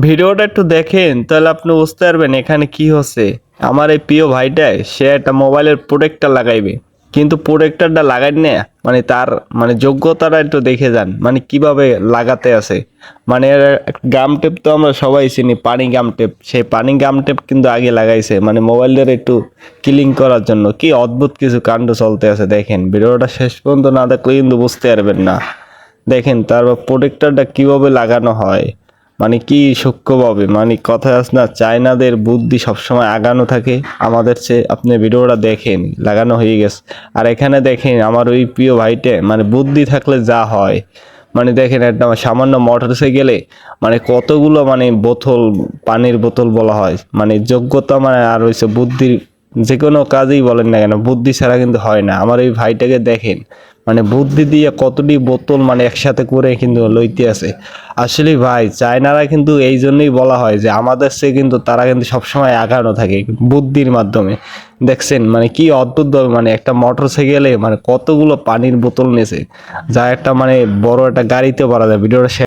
ভিডিওটা একটু দেখেন তাহলে আপনি বুঝতে পারবেন এখানে কি হচ্ছে। আমার এই প্রিয় ভাইটা সে একটা মোবাইলের প্রোটেক্টর লাগাইবে, কিন্তু প্রোটেক্টরটা লাগাই না, মানে তার মানে যোগ্যতাটা একটু দেখে যান, মানে কিভাবে লাগাতে আছে। মানে গাম টেপ তো আমরা সবাই চিনি, পানি গাম টেপ, সেই পানি গাম টেপ কিন্তু আগে লাগাইছে মানে মোবাইলের একটু ক্লিন করার জন্য। কি অদ্ভুত কিছু কাণ্ড চলতে আছে দেখেন, ভিডিওটা শেষ পর্যন্ত না দেখলে কিন্তু বুঝতে পারবেন না। দেখেন তারপর প্রোটেক্টরটা কিভাবে লাগানো হয়, মানে কি সূক্ষ্মভাবে, মানে কথা আছে না, চায়নাদের বুদ্ধি সবসময় আগানো থাকে আমাদের চেয়ে। আপনি ভিডিওটা দেখেন, লাগানো হয়ে গেছে। আর এখানে দেখেন আমার ওই প্রিয় ভাইটে, মানে বুদ্ধি থাকলে যা হয়, মানে দেখেন একটা সামান্য মোটর সাইকেলে মানে কতগুলো মানে বোতল, পানির বোতল বলা হয়, মানে যোগ্যতা মানে আর হয়েছে বুদ্ধির। যে কোনো কাজেই বলেন না কেন, বুদ্ধি ছাড়া কিন্তু হয় না। আমার এই ভাইটাকে দেখেন, মানে বুদ্ধি দিয়ে কতটি বোতল মানে একসাথে করে কিন্তু লইতে আছে। আসলে ভাই চায়নারা কিন্তু এই জন্যই বলা হয় যে আমাদের চেয়ে কিন্তু তারা কিন্তু সবসময় আগানো থাকে বুদ্ধির মাধ্যমে। দেখছেন মানে কি অদ্ভুত ভাবে, মানে একটা মোটর সাইকেলে মানে কতগুলো পানির বোতল নেছে, যা একটা মানে বড় একটা গাড়িতে ভরা যায়। ভিডিওটা